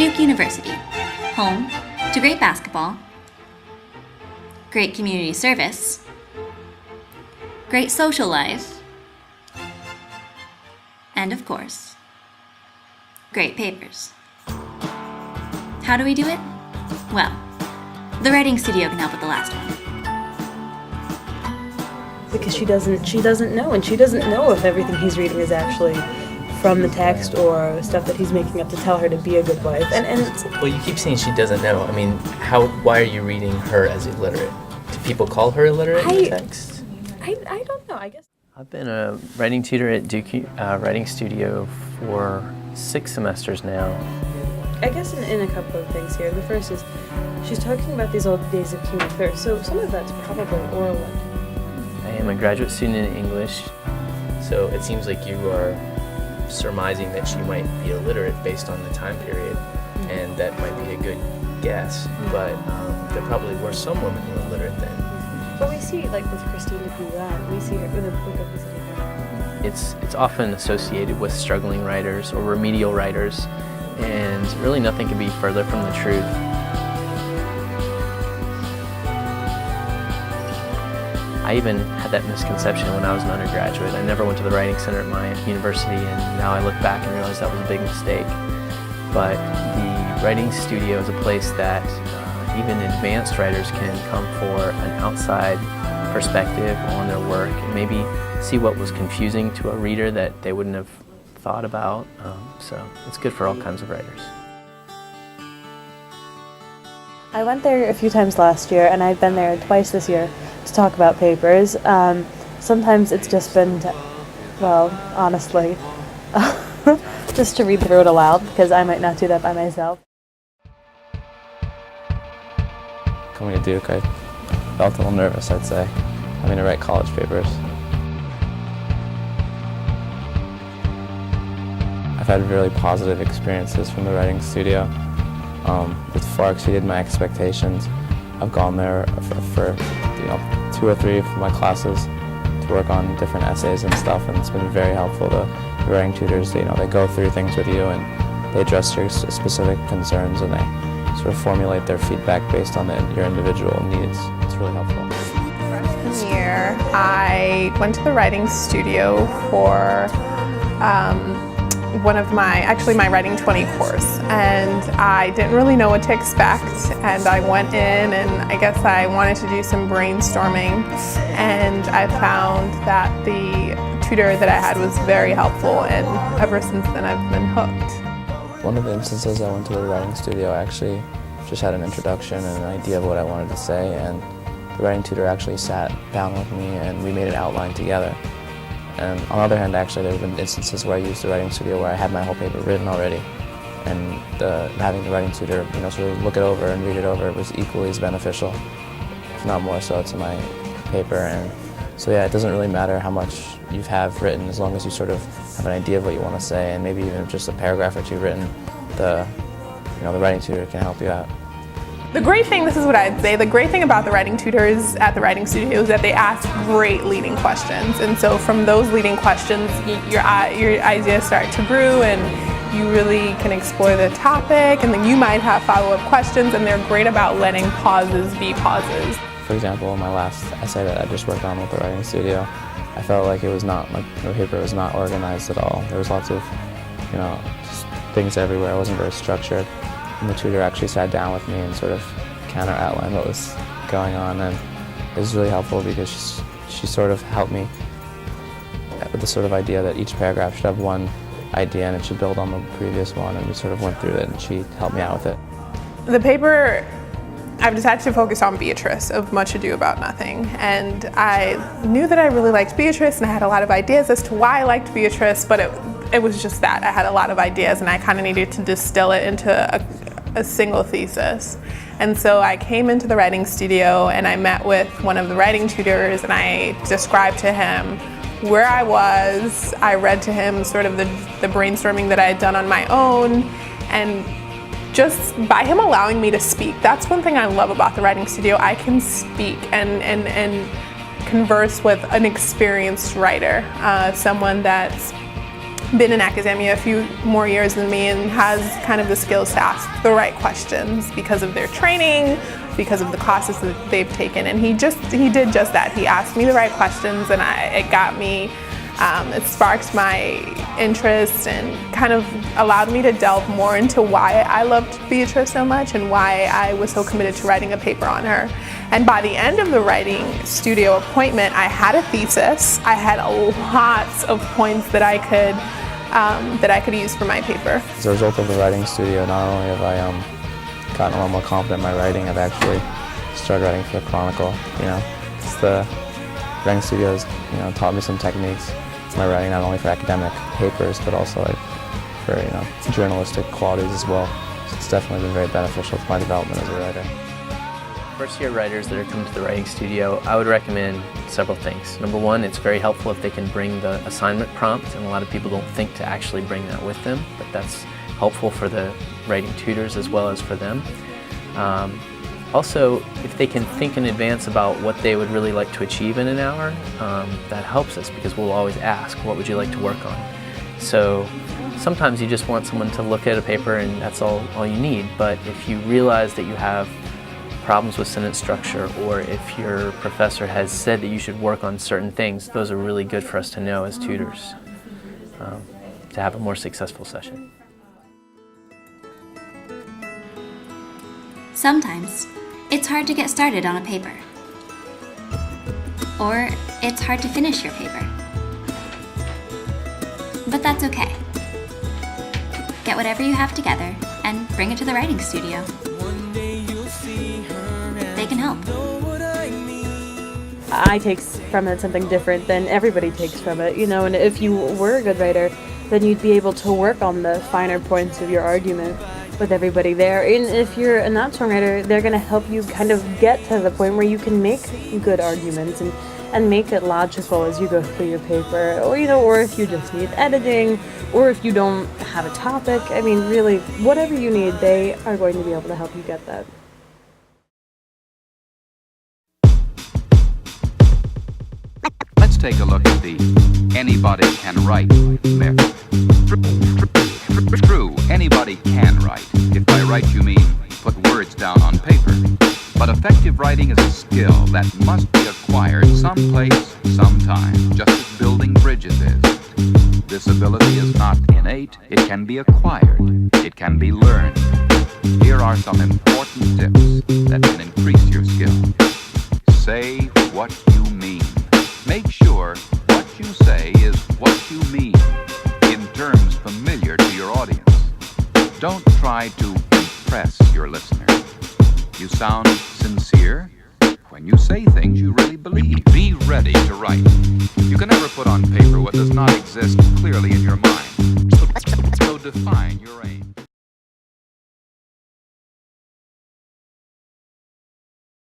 Duke University, home to great basketball, great community service, great social life, and of course, great papers. How do we do it? Well, the writing studio can help with the last one. Because she doesn't know, and she doesn't know if everything he's reading is actually from the text or stuff that he's making up to tell her to be a good wife. And well, you keep saying she doesn't know. I mean, why are you reading her as illiterate? Do people call her illiterate in the text? I don't know, I guess. I've been a writing tutor at Duke Writing Studio for 6 semesters now. I guess in a couple of things here. The first is she's talking about these old days of human thirst, so some of that's probably oral. I am a graduate student in English. So it seems like you are surmising that she might be illiterate based on the time period, and that might be a good guess, but there probably were some women who were illiterate then. But we see, like with Christine Duran, we see her in the book of visiting her. It's often associated with struggling writers or remedial writers, and really nothing could be further from the truth. I even had that misconception when I was an undergraduate. I never went to the Writing Center at my university, and now I look back and realize that was a big mistake. But the Writing Studio is a place that even advanced writers can come for an outside perspective on their work and maybe see what was confusing to a reader that they wouldn't have thought about. So it's good for all kinds of writers. I went there a few times last year, and I've been there twice this year to talk about papers. Sometimes it's just been, honestly, just to read through it aloud, because I might not do that by myself. Coming to Duke, I felt a little nervous, I'd say, having to write college papers. I've had really positive experiences from the writing studio. It far exceeded my expectations. I've gone there for 2 or 3 of my classes to work on different essays and stuff, and it's been very helpful. The writing tutors, they go through things with you, and they address your specific concerns, and they sort of formulate their feedback based on your individual needs. It's really helpful. Freshman year, I went to the writing studio for my Writing 20 course, and I didn't really know what to expect, and I went in and I guess I wanted to do some brainstorming, and I found that the tutor that I had was very helpful, and ever since then I've been hooked. One of the instances I went to the writing studio, I actually just had an introduction and an idea of what I wanted to say, and the writing tutor actually sat down with me and we made an outline together. And on the other hand, actually, there have been instances where I used the writing studio where I had my whole paper written already, and having the writing tutor, sort of look it over and read it over was equally as beneficial, if not more so, to my paper. And so yeah, it doesn't really matter how much you have written, as long as you sort of have an idea of what you want to say, and maybe even just a paragraph or two written, the writing tutor can help you out. The great thing, this is what I'd say, the great thing about the writing tutors at the writing studio is that they ask great leading questions. And so from those leading questions, your ideas start to brew, and you really can explore the topic, and then you might have follow-up questions, and they're great about letting pauses be pauses. For example, my last essay that I just worked on with the writing studio, I felt like my paper was not organized at all. There was lots of, just things everywhere. It wasn't very structured. And the tutor actually sat down with me and sort of counter-outlined what was going on, and it was really helpful because she sort of helped me with the sort of idea that each paragraph should have one idea and it should build on the previous one, and we sort of went through it and she helped me out with it. The paper, I've decided to focus on Beatrice of Much Ado About Nothing, and I knew that I really liked Beatrice, and I had a lot of ideas as to why I liked Beatrice, but it was just that. I had a lot of ideas, and I kind of needed to distill it into a single thesis. And so I came into the writing studio and I met with one of the writing tutors, and I described to him where I was. I read to him sort of the brainstorming that I had done on my own, and just by him allowing me to speak, that's one thing I love about the writing studio. I can speak and converse with an experienced writer, someone that's been in academia a few more years than me and has kind of the skills to ask the right questions because of their training, because of the classes that they've taken. And he did just that. He asked me the right questions, and it got me, it sparked my interest and kind of allowed me to delve more into why I loved Beatrice so much and why I was so committed to writing a paper on her. And by the end of the writing studio appointment, I had a thesis. I had lots of points that I could use for my paper. As a result of the writing studio, not only have I gotten a lot more confident in my writing, I've actually started writing for the Chronicle. It's the writing studio has taught me some techniques in my writing, not only for academic papers, but also for journalistic qualities as well. So it's definitely been very beneficial to my development as a writer. First-year writers that are coming to the writing studio, I would recommend several things. Number one, it's very helpful if they can bring the assignment prompt, and a lot of people don't think to actually bring that with them, but that's helpful for the writing tutors as well as for them. Also, if they can think in advance about what they would really like to achieve in an hour, that helps us because we'll always ask, what would you like to work on? So sometimes you just want someone to look at a paper and that's all you need, but if you realize that you have problems with sentence structure, or if your professor has said that you should work on certain things, those are really good for us to know as tutors to have a more successful session. Sometimes it's hard to get started on a paper. Or it's hard to finish your paper. But that's okay. Get whatever you have together and bring it to the writing studio. They can help. I take from it something different than everybody takes from it, and if you were a good writer, then you'd be able to work on the finer points of your argument with everybody there. And if you're a not strong writer, they're going to help you kind of get to the point where you can make good arguments and make it logical as you go through your paper, or if you just need editing, or if you don't have a topic. I mean, really, whatever you need, they are going to be able to help you get that. Let's take a look at the anybody can write myth. True, anybody can write. If by write you mean put words down on paper. But effective writing is a skill that must be acquired someplace, sometime, just as building bridges is. This ability is not innate, it can be acquired, it can be learned. Here are some important tips that can increase your skill. Say what you mean. Make sure what you say is what you mean, in terms familiar to your audience. Don't try to impress your listener. You sound sincere when you say things you really believe. Be ready to write. You can never put on paper what does not exist clearly in your mind. So define your aim.